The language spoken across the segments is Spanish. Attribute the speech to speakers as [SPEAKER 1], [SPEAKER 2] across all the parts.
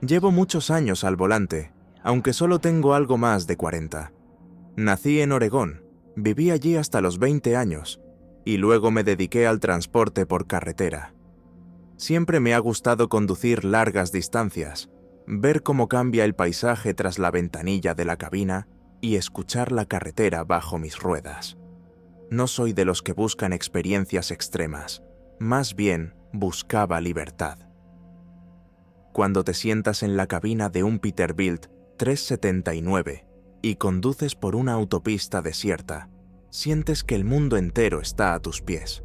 [SPEAKER 1] Llevo muchos años al volante, aunque solo tengo algo más de 40. Nací en Oregón, viví allí hasta los 20 años, y luego me dediqué al transporte por carretera. Siempre me ha gustado conducir largas distancias, ver cómo cambia el paisaje tras la ventanilla de la cabina y escuchar la carretera bajo mis ruedas. No soy de los que buscan experiencias extremas, más bien buscaba libertad. Cuando te sientas en la cabina de un Peterbilt 379 y conduces por una autopista desierta, sientes que el mundo entero está a tus pies.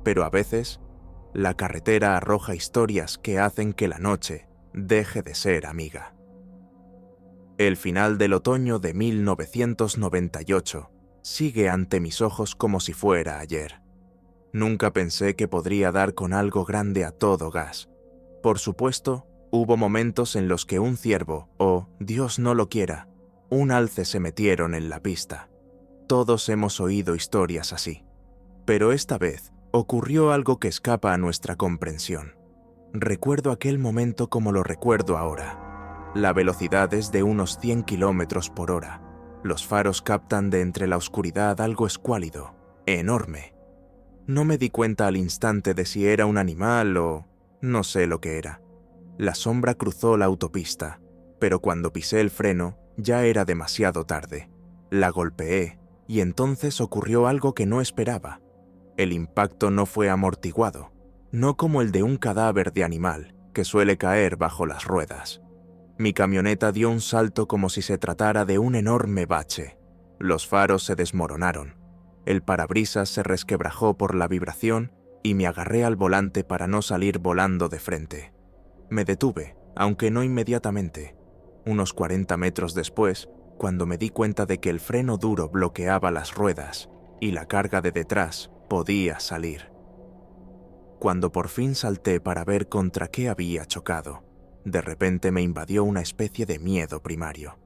[SPEAKER 1] Pero a veces, la carretera arroja historias que hacen que la noche deje de ser amiga. El final del otoño de 1998 sigue ante mis ojos como si fuera ayer. Nunca pensé que podría dar con algo grande a todo gas. Por supuesto, hubo momentos en los que un ciervo, o, Dios no lo quiera, un alce se metieron en la pista. Todos hemos oído historias así. Pero esta vez ocurrió algo que escapa a nuestra comprensión. Recuerdo aquel momento como lo recuerdo ahora. La velocidad es de unos 100 kilómetros por hora. Los faros captan de entre la oscuridad algo escuálido, enorme. No me di cuenta al instante de si era un animal o no sé lo que era. La sombra cruzó la autopista, pero cuando pisé el freno ya era demasiado tarde. La golpeé y entonces ocurrió algo que no esperaba. El impacto no fue amortiguado, no como el de un cadáver de animal que suele caer bajo las ruedas. Mi camioneta dio un salto como si se tratara de un enorme bache. Los faros se desmoronaron. El parabrisas se resquebrajó por la vibración y me agarré al volante para no salir volando de frente. Me detuve, aunque no inmediatamente. Unos 40 metros después, cuando me di cuenta de que el freno duro bloqueaba las ruedas y la carga de detrás podía salir. Cuando por fin salté para ver contra qué había chocado, de repente me invadió una especie de miedo primario.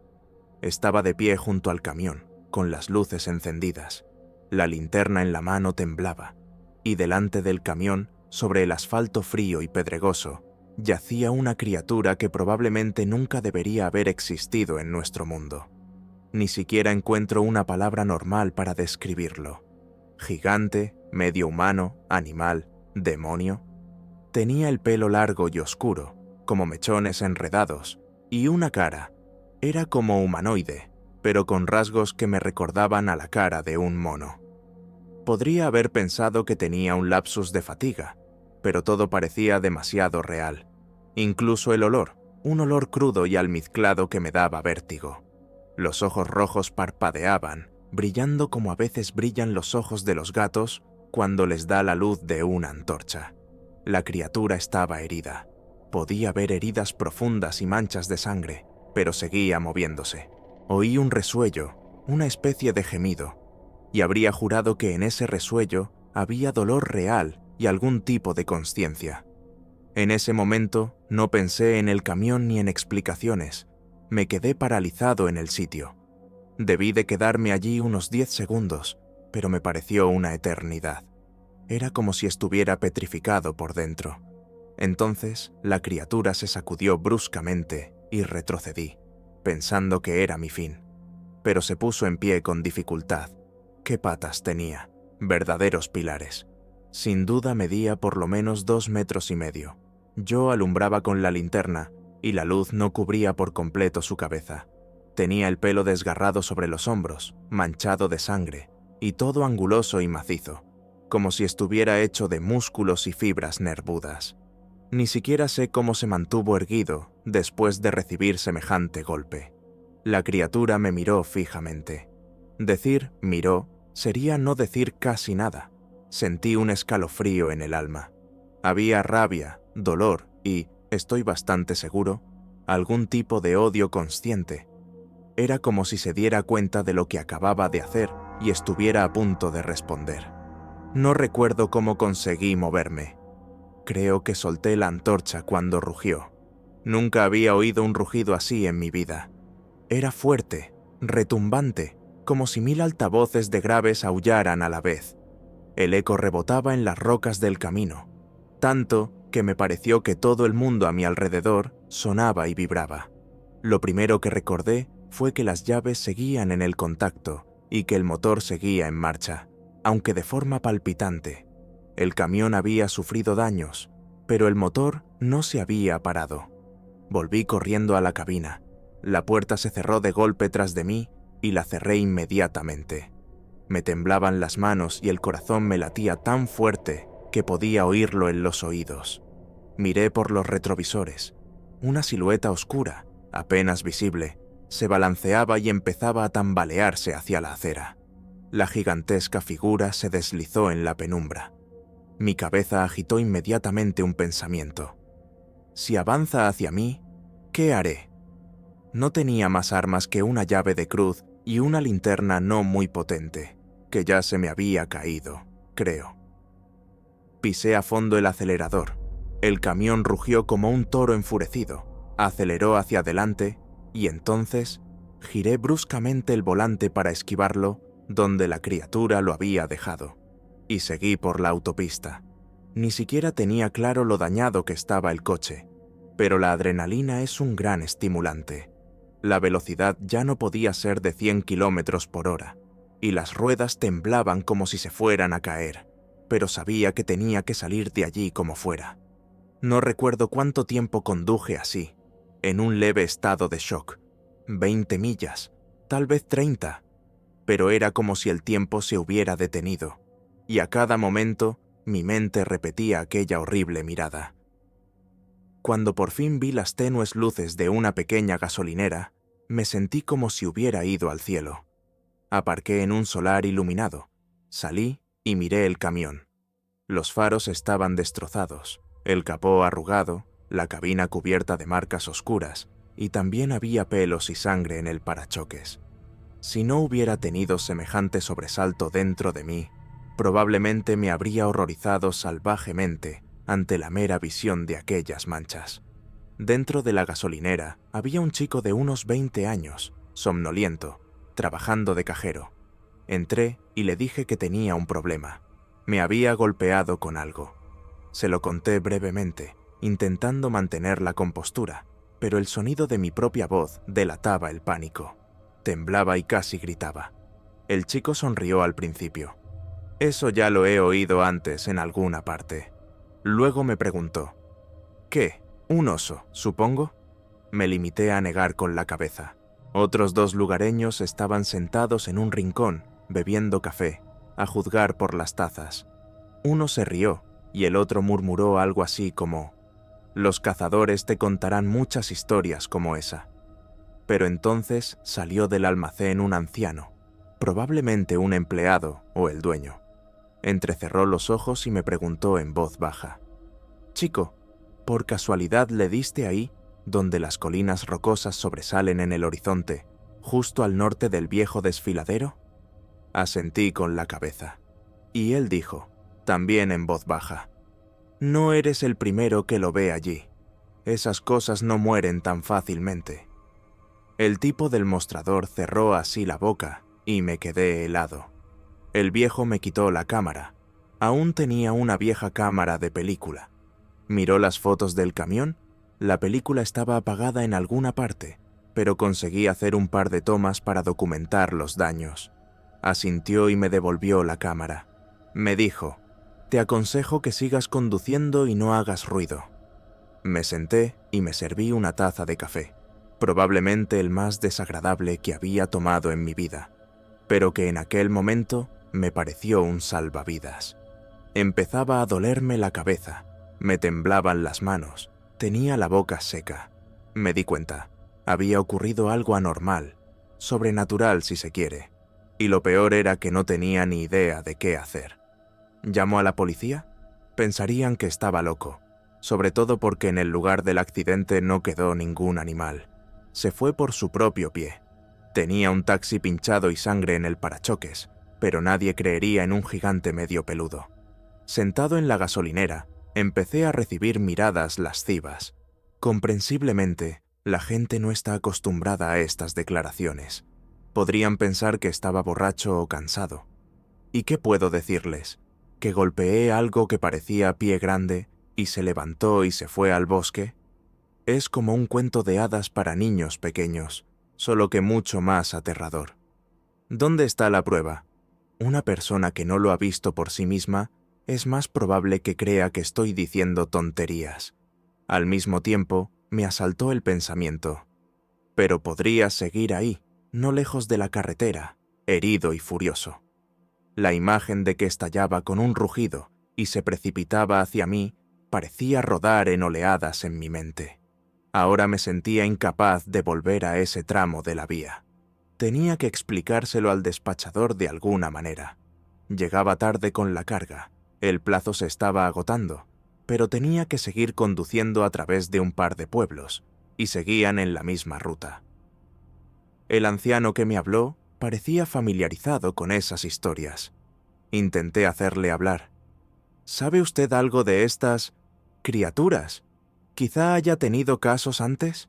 [SPEAKER 1] Estaba de pie junto al camión, con las luces encendidas. La linterna en la mano temblaba, y delante del camión, sobre el asfalto frío y pedregoso, yacía una criatura que probablemente nunca debería haber existido en nuestro mundo. Ni siquiera encuentro una palabra normal para describirlo. Gigante, medio humano, animal, demonio. Tenía el pelo largo y oscuro, como mechones enredados, y una cara. Era como humanoide, pero con rasgos que me recordaban a la cara de un mono. Podría haber pensado que tenía un lapsus de fatiga, pero todo parecía demasiado real. Incluso el olor, un olor crudo y almizclado que me daba vértigo. Los ojos rojos parpadeaban, brillando como a veces brillan los ojos de los gatos cuando les da la luz de una antorcha. La criatura estaba herida. Podía ver heridas profundas y manchas de sangre, pero seguía moviéndose. Oí un resuello, una especie de gemido, y habría jurado que en ese resuello había dolor real y algún tipo de consciencia. En ese momento no pensé en el camión ni en explicaciones. Me quedé paralizado en el sitio. Debí de quedarme allí unos 10 segundos, pero me pareció una eternidad. Era como si estuviera petrificado por dentro. Entonces la criatura se sacudió bruscamente y retrocedí, pensando que era mi fin. Pero se puso en pie con dificultad. ¿Qué patas tenía? Verdaderos pilares. Sin duda medía por lo menos 2,5 metros. Yo alumbraba con la linterna y la luz no cubría por completo su cabeza. Tenía el pelo desgarrado sobre los hombros, manchado de sangre, y todo anguloso y macizo, como si estuviera hecho de músculos y fibras nervudas. Ni siquiera sé cómo se mantuvo erguido después de recibir semejante golpe. La criatura me miró fijamente. Decir miró sería no decir casi nada. Sentí un escalofrío en el alma. Había rabia, dolor y, estoy bastante seguro, algún tipo de odio consciente. Era como si se diera cuenta de lo que acababa de hacer y estuviera a punto de responder. No recuerdo cómo conseguí moverme. Creo que solté la antorcha cuando rugió. Nunca había oído un rugido así en mi vida. Era fuerte, retumbante, como si 1000 altavoces de graves aullaran a la vez. El eco rebotaba en las rocas del camino, tanto que me pareció que todo el mundo a mi alrededor sonaba y vibraba. Lo primero que recordé fue que las llaves seguían en el contacto y que el motor seguía en marcha, aunque de forma palpitante. El camión había sufrido daños, pero el motor no se había parado. Volví corriendo a la cabina. La puerta se cerró de golpe tras de mí y la cerré inmediatamente. Me temblaban las manos y el corazón me latía tan fuerte que podía oírlo en los oídos. Miré por los retrovisores. Una silueta oscura, apenas visible, se balanceaba y empezaba a tambalearse hacia la acera. La gigantesca figura se deslizó en la penumbra. Mi cabeza agitó inmediatamente un pensamiento. Si avanza hacia mí, ¿qué haré? No tenía más armas que una llave de cruz y una linterna no muy potente, que ya se me había caído, creo. Pisé a fondo el acelerador. El camión rugió como un toro enfurecido, aceleró hacia adelante y entonces giré bruscamente el volante para esquivarlo donde la criatura lo había dejado, y seguí por la autopista. Ni siquiera tenía claro lo dañado que estaba el coche, pero la adrenalina es un gran estimulante. La velocidad ya no podía ser de 100 kilómetros por hora, y las ruedas temblaban como si se fueran a caer, pero sabía que tenía que salir de allí como fuera. No recuerdo cuánto tiempo conduje así, en un leve estado de shock. 20 millas, tal vez 30, pero era como si el tiempo se hubiera detenido, y a cada momento mi mente repetía aquella horrible mirada. Cuando por fin vi las tenues luces de una pequeña gasolinera, me sentí como si hubiera ido al cielo. Aparqué en un solar iluminado, salí y miré el camión. Los faros estaban destrozados, el capó arrugado, la cabina cubierta de marcas oscuras, y también había pelos y sangre en el parachoques. Si no hubiera tenido semejante sobresalto dentro de mí, probablemente me habría horrorizado salvajemente ante la mera visión de aquellas manchas. Dentro de la gasolinera había un chico de unos 20 años, somnoliento, trabajando de cajero. Entré y le dije que tenía un problema. Me había golpeado con algo. Se lo conté brevemente, intentando mantener la compostura, pero el sonido de mi propia voz delataba el pánico. Temblaba y casi gritaba. El chico sonrió al principio. Eso ya lo he oído antes en alguna parte. Luego me preguntó, ¿qué? ¿Un oso, supongo? Me limité a negar con la cabeza. Otros 2 lugareños estaban sentados en un rincón, bebiendo café, a juzgar por las tazas. Uno se rió y el otro murmuró algo así como, «Los cazadores te contarán muchas historias como esa». Pero entonces salió del almacén un anciano, probablemente un empleado o el dueño. Entrecerró los ojos y me preguntó en voz baja, «Chico, ¿por casualidad le diste ahí, donde las colinas rocosas sobresalen en el horizonte, justo al norte del viejo desfiladero?» Asentí con la cabeza. Y él dijo, también en voz baja, «No eres el primero que lo ve allí. Esas cosas no mueren tan fácilmente». El tipo del mostrador cerró así la boca y me quedé helado. El viejo me quitó la cámara. Aún tenía una vieja cámara de película. Miró las fotos del camión. La película estaba apagada en alguna parte, pero conseguí hacer un par de tomas para documentar los daños. Asintió y me devolvió la cámara. Me dijo, «Te aconsejo que sigas conduciendo y no hagas ruido». Me senté y me serví una taza de café, probablemente el más desagradable que había tomado en mi vida, pero que en aquel momento me pareció un salvavidas. Empezaba a dolerme la cabeza, me temblaban las manos, tenía la boca seca. Me di cuenta, había ocurrido algo anormal, sobrenatural si se quiere, y lo peor era que no tenía ni idea de qué hacer. ¿Llamó a la policía? Pensarían que estaba loco, sobre todo porque en el lugar del accidente no quedó ningún animal. Se fue por su propio pie. Tenía un taxi pinchado y sangre en el parachoques, pero nadie creería en un gigante medio peludo. Sentado en la gasolinera, empecé a recibir miradas lascivas. Comprensiblemente, la gente no está acostumbrada a estas declaraciones. Podrían pensar que estaba borracho o cansado. ¿Y qué puedo decirles? ¿Que golpeé algo que parecía pie grande y se levantó y se fue al bosque, es como un cuento de hadas para niños pequeños, solo que mucho más aterrador. ¿Dónde está la prueba? Una persona que no lo ha visto por sí misma es más probable que crea que estoy diciendo tonterías. Al mismo tiempo, me asaltó el pensamiento. Pero podría seguir ahí, no lejos de la carretera, herido y furioso. La imagen de que estallaba con un rugido y se precipitaba hacia mí parecía rodar en oleadas en mi mente. Ahora me sentía incapaz de volver a ese tramo de la vía. Tenía que explicárselo al despachador de alguna manera. Llegaba tarde con la carga, el plazo se estaba agotando, pero tenía que seguir conduciendo a través de un par de pueblos, y seguían en la misma ruta. El anciano que me habló parecía familiarizado con esas historias. Intenté hacerle hablar. ¿Sabe usted algo de estas criaturas? ¿Quizá haya tenido casos antes?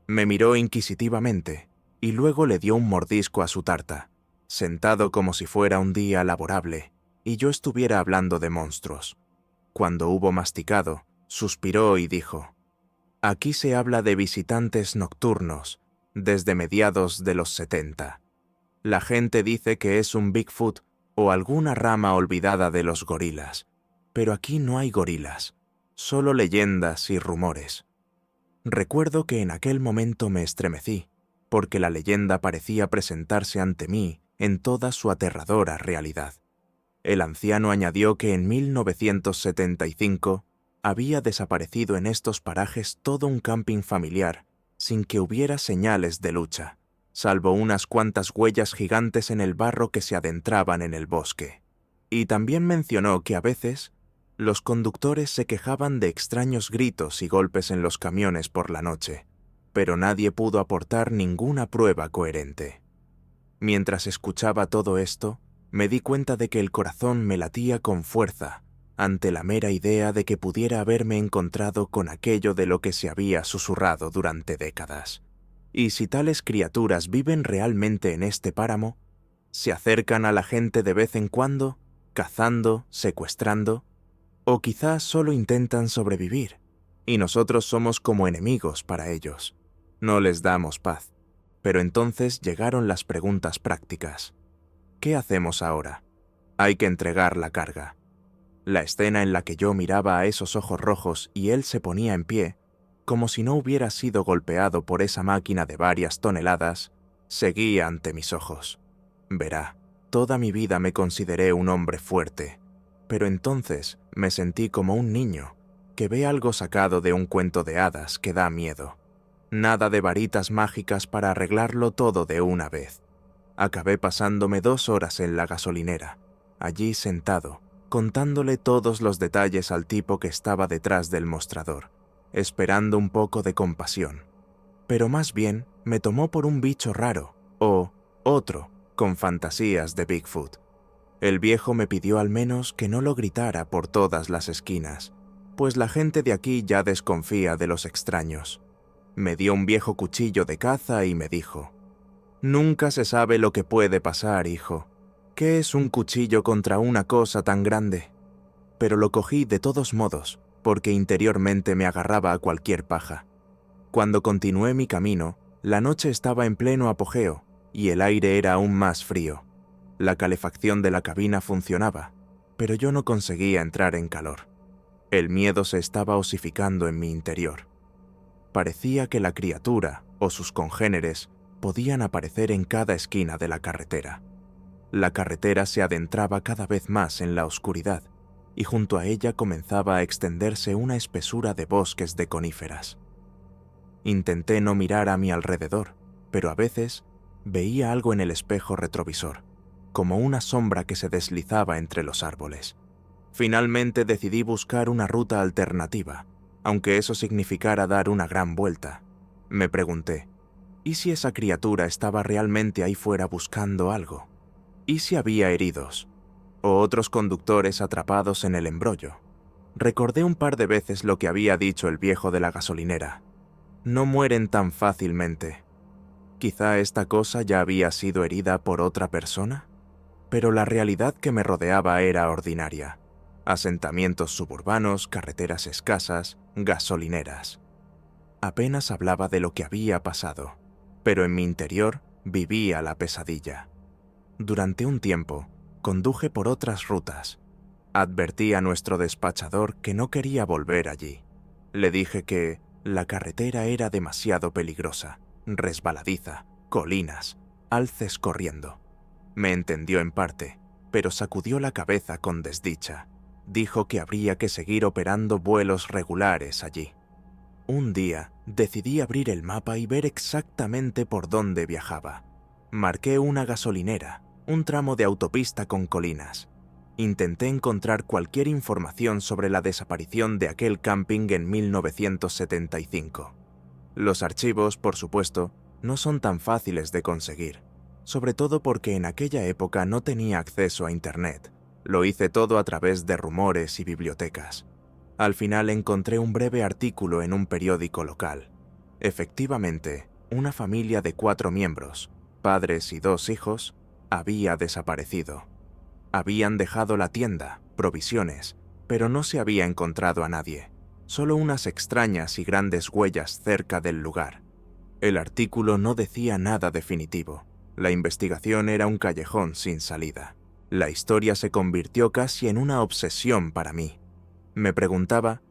[SPEAKER 1] Me miró inquisitivamente y luego le dio un mordisco a su tarta, sentado como si fuera un día laborable y yo estuviera hablando de monstruos. Cuando hubo masticado, suspiró y dijo: «Aquí se habla de visitantes nocturnos desde mediados de los 70. La gente dice que es un Bigfoot o alguna rama olvidada de los gorilas, pero aquí no hay gorilas, solo leyendas y rumores». Recuerdo que en aquel momento me estremecí, porque la leyenda parecía presentarse ante mí en toda su aterradora realidad. El anciano añadió que en 1975 había desaparecido en estos parajes todo un camping familiar sin que hubiera señales de lucha, salvo unas cuantas huellas gigantes en el barro que se adentraban en el bosque. Y también mencionó que a veces los conductores se quejaban de extraños gritos y golpes en los camiones por la noche, pero nadie pudo aportar ninguna prueba coherente. Mientras escuchaba todo esto, me di cuenta de que el corazón me latía con fuerza ante la mera idea de que pudiera haberme encontrado con aquello de lo que se había susurrado durante décadas. Y si tales criaturas viven realmente en este páramo, se acercan a la gente de vez en cuando, cazando, secuestrando, o quizás solo intentan sobrevivir, y nosotros somos como enemigos para ellos. No les damos paz. Pero entonces llegaron las preguntas prácticas. ¿Qué hacemos ahora? Hay que entregar la carga. La escena en la que yo miraba a esos ojos rojos y él se ponía en pie, como si no hubiera sido golpeado por esa máquina de varias toneladas, seguía ante mis ojos. Verá, toda mi vida me consideré un hombre fuerte, pero entonces me sentí como un niño que ve algo sacado de un cuento de hadas que da miedo. Nada de varitas mágicas para arreglarlo todo de una vez. Acabé pasándome 2 horas en la gasolinera, allí sentado, contándole todos los detalles al tipo que estaba detrás del mostrador, esperando un poco de compasión. Pero más bien me tomó por un bicho raro, o otro, con fantasías de Bigfoot. El viejo me pidió al menos que no lo gritara por todas las esquinas, pues la gente de aquí ya desconfía de los extraños. Me dio un viejo cuchillo de caza y me dijo: «Nunca se sabe lo que puede pasar, hijo. ¿Qué es un cuchillo contra una cosa tan grande?». Pero lo cogí de todos modos, porque interiormente me agarraba a cualquier paja. Cuando continué mi camino, la noche estaba en pleno apogeo y el aire era aún más frío. La calefacción de la cabina funcionaba, pero yo no conseguía entrar en calor. El miedo se estaba osificando en mi interior. Parecía que la criatura o sus congéneres podían aparecer en cada esquina de la carretera. La carretera se adentraba cada vez más en la oscuridad y junto a ella comenzaba a extenderse una espesura de bosques de coníferas. Intenté no mirar a mi alrededor, pero a veces veía algo en el espejo retrovisor, como una sombra que se deslizaba entre los árboles. Finalmente decidí buscar una ruta alternativa, aunque eso significara dar una gran vuelta. Me pregunté, ¿y si esa criatura estaba realmente ahí fuera buscando algo? ¿Y si había heridos? ¿O otros conductores atrapados en el embrollo? Recordé un par de veces lo que había dicho el viejo de la gasolinera. No mueren tan fácilmente. Quizá esta cosa ya había sido herida por otra persona, pero la realidad que me rodeaba era ordinaria. Asentamientos suburbanos, carreteras escasas, gasolineras. Apenas hablaba de lo que había pasado, pero en mi interior vivía la pesadilla. Durante un tiempo, conduje por otras rutas. Advertí a nuestro despachador que no quería volver allí. Le dije que la carretera era demasiado peligrosa, resbaladiza, colinas, alces corriendo. Me entendió en parte, pero sacudió la cabeza con desdicha. Dijo que habría que seguir operando vuelos regulares allí. Un día decidí abrir el mapa y ver exactamente por dónde viajaba. Marqué una gasolinera, un tramo de autopista con colinas. Intenté encontrar cualquier información sobre la desaparición de aquel camping en 1975. Los archivos, por supuesto, no son tan fáciles de conseguir, sobre todo porque en aquella época no tenía acceso a Internet. Lo hice todo a través de rumores y bibliotecas. Al final encontré un breve artículo en un periódico local. Efectivamente, una familia de 4 miembros, padres y 2 hijos, había desaparecido. Habían dejado la tienda, provisiones, pero no se había encontrado a nadie, solo unas extrañas y grandes huellas cerca del lugar. El artículo no decía nada definitivo. La investigación era un callejón sin salida. La historia se convirtió casi en una obsesión para mí. Me preguntaba,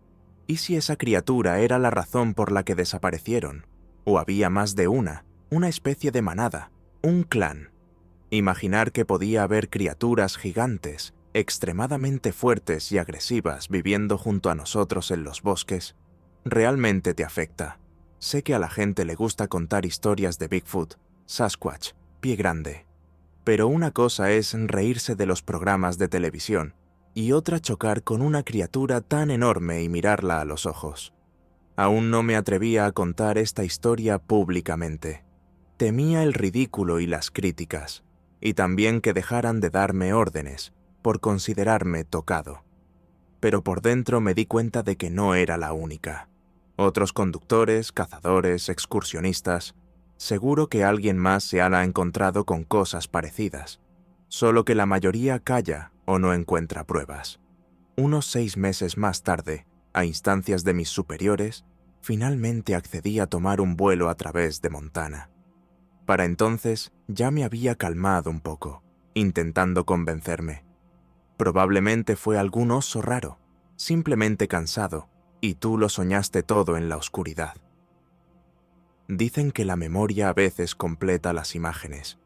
[SPEAKER 1] ¿y si esa criatura era la razón por la que desaparecieron? ¿O había más de una especie de manada, un clan? Imaginar que podía haber criaturas gigantes, extremadamente fuertes y agresivas viviendo junto a nosotros en los bosques, realmente te afecta. Sé que a la gente le gusta contar historias de Bigfoot, Sasquatch, Pie Grande. Pero una cosa es reírse de los programas de televisión y otra chocar con una criatura tan enorme y mirarla a los ojos. Aún no me atrevía a contar esta historia públicamente. Temía el ridículo y las críticas, y también que dejaran de darme órdenes por considerarme tocado. Pero por dentro me di cuenta de que no era la única. Otros conductores, cazadores, excursionistas, seguro que alguien más se ha encontrado con cosas parecidas, solo que la mayoría calla o no encuentra pruebas. Unos 6 meses más tarde, a instancias de mis superiores, finalmente accedí a tomar un vuelo a través de Montana. Para entonces ya me había calmado un poco, intentando convencerme. Probablemente fue algún oso raro, simplemente cansado, y tú lo soñaste todo en la oscuridad. Dicen que la memoria a veces completa las imágenes,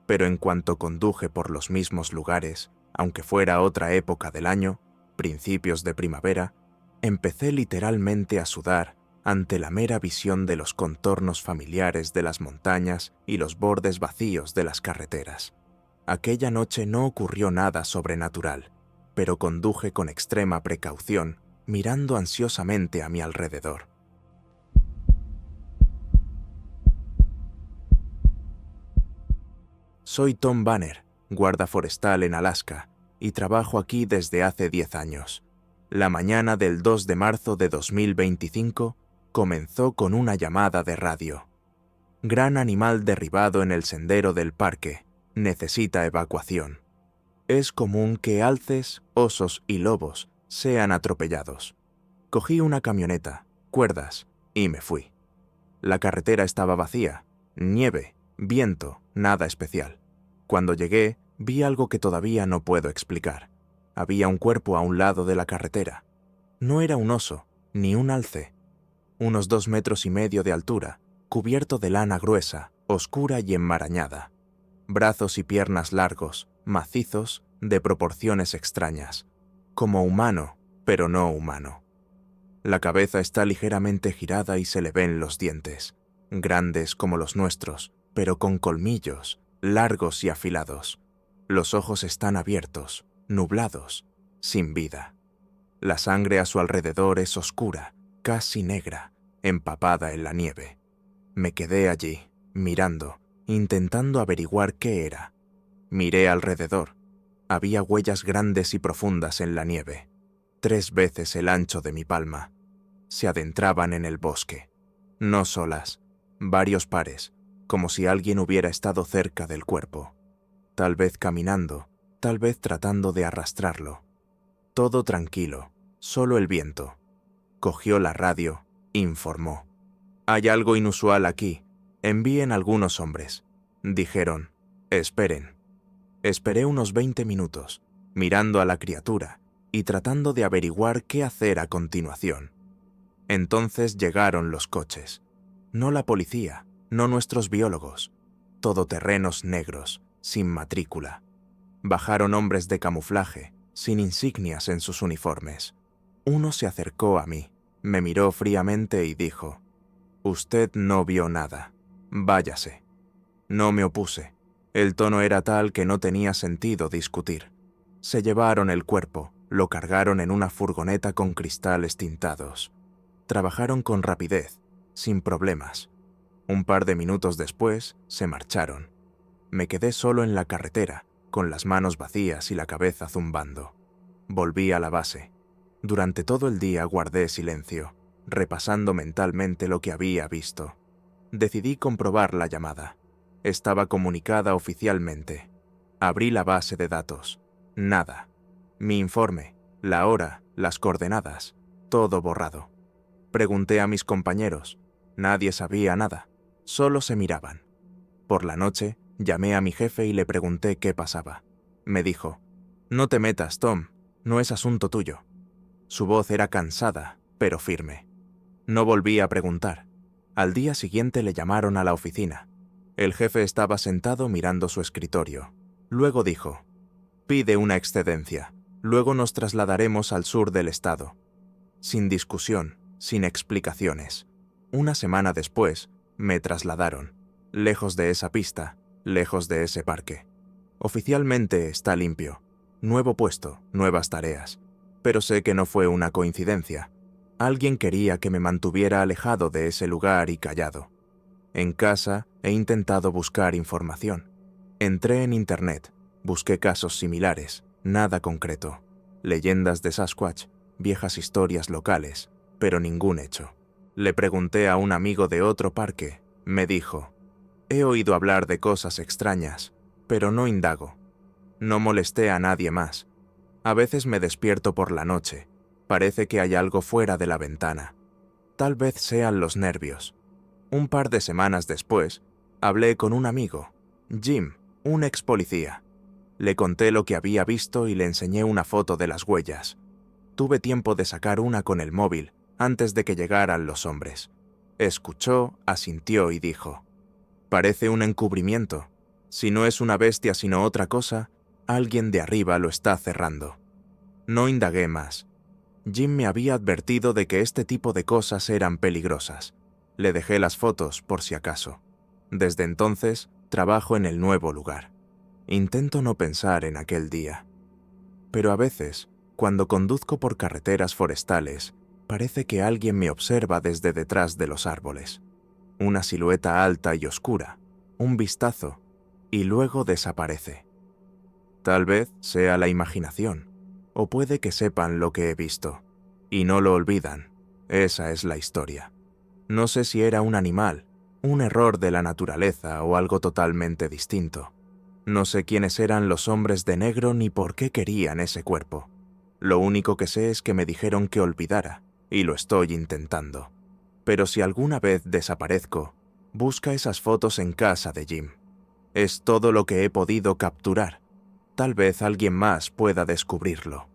[SPEAKER 1] pero en cuanto conduje por los mismos lugares, aunque fuera otra época del año, principios de primavera, empecé literalmente a sudar ante la mera visión de los contornos familiares de las montañas y los bordes vacíos de las carreteras. Aquella noche no ocurrió nada sobrenatural, pero conduje con extrema precaución, mirando ansiosamente a mi alrededor. Soy Tom Banner, guarda forestal en Alaska, y trabajo aquí desde hace 10 años. La mañana del 2 de marzo de 2025 comenzó con una llamada de radio. Gran animal derribado en el sendero del parque. Necesita evacuación. Es común que alces, osos y lobos sean atropellados. Cogí una camioneta, cuerdas, y me fui. La carretera estaba vacía. Nieve, viento, nada especial. Cuando llegué, vi algo que todavía no puedo explicar. Había un cuerpo a un lado de la carretera. No era un oso, ni un alce. Unos 2,5 metros de altura, cubierto de lana gruesa, oscura y enmarañada. Brazos y piernas largos, macizos, de proporciones extrañas. Como humano, pero no humano. La cabeza está ligeramente girada y se le ven los dientes, grandes como los nuestros, pero con colmillos, largos y afilados. Los ojos están abiertos, nublados, sin vida. La sangre a su alrededor es oscura, casi negra, empapada en la nieve. Me quedé allí, mirando, intentando averiguar qué era. Miré alrededor. Había huellas grandes y profundas en la nieve, 3 veces el ancho de mi palma. Se adentraban en el bosque. No solas, varios pares, como si alguien hubiera estado cerca del cuerpo. Tal vez caminando, tal vez tratando de arrastrarlo. Todo tranquilo, solo el viento. Cogió la radio, informó. Hay algo inusual aquí. Envíen algunos hombres. Dijeron, esperen. Esperé unos 20 minutos, mirando a la criatura y tratando de averiguar qué hacer a continuación. Entonces llegaron los coches. No la policía, no nuestros biólogos. Todoterrenos negros, sin matrícula. Bajaron hombres de camuflaje, sin insignias en sus uniformes. Uno se acercó a mí, me miró fríamente y dijo, «Usted no vio nada. Váyase». No me opuse. El tono era tal que no tenía sentido discutir. Se llevaron el cuerpo, lo cargaron en una furgoneta con cristales tintados. Trabajaron con rapidez, sin problemas. Un par de minutos después, se marcharon. Me quedé solo en la carretera, con las manos vacías y la cabeza zumbando. Volví a la base. Durante todo el día guardé silencio, repasando mentalmente lo que había visto. Decidí comprobar la llamada. Estaba comunicada oficialmente. Abrí la base de datos. Nada. Mi informe, la hora, las coordenadas, todo borrado. Pregunté a mis compañeros. Nadie sabía nada. Solo se miraban. Por la noche, llamé a mi jefe y le pregunté qué pasaba. Me dijo, «No te metas, Tom, no es asunto tuyo». Su voz era cansada, pero firme. No volví a preguntar. Al día siguiente le llamaron a la oficina. El jefe estaba sentado mirando su escritorio. Luego dijo, «Pide una excedencia. Luego nos trasladaremos al sur del estado». Sin discusión, sin explicaciones. Una semana después, me trasladaron. Lejos de esa pista, lejos de ese parque. Oficialmente está limpio. Nuevo puesto, nuevas tareas. Pero sé que no fue una coincidencia. Alguien quería que me mantuviera alejado de ese lugar y callado. En casa he intentado buscar información. Entré en internet, busqué casos similares, nada concreto. Leyendas de Sasquatch, viejas historias locales, pero ningún hecho. Le pregunté a un amigo de otro parque, me dijo, «He oído hablar de cosas extrañas, pero no indago. No molesté a nadie más. A veces me despierto por la noche. Parece que hay algo fuera de la ventana. Tal vez sean los nervios». Un par de semanas después, hablé con un amigo, Jim, un ex policía. Le conté lo que había visto y le enseñé una foto de las huellas. Tuve tiempo de sacar una con el móvil antes de que llegaran los hombres. Escuchó, asintió y dijo, «Parece un encubrimiento. Si no es una bestia sino otra cosa, alguien de arriba lo está cerrando». No indagué más. Jim me había advertido de que este tipo de cosas eran peligrosas. Le dejé las fotos por si acaso. Desde entonces, trabajo en el nuevo lugar. Intento no pensar en aquel día. Pero a veces, cuando conduzco por carreteras forestales, parece que alguien me observa desde detrás de los árboles. Una silueta alta y oscura, un vistazo, y luego desaparece. Tal vez sea la imaginación, o puede que sepan lo que he visto, y no lo olvidan. Esa es la historia. No sé si era un animal, un error de la naturaleza o algo totalmente distinto. No sé quiénes eran los hombres de negro ni por qué querían ese cuerpo. Lo único que sé es que me dijeron que olvidara, y lo estoy intentando. Pero si alguna vez desaparezco, busca esas fotos en casa de Jim. Es todo lo que he podido capturar. Tal vez alguien más pueda descubrirlo.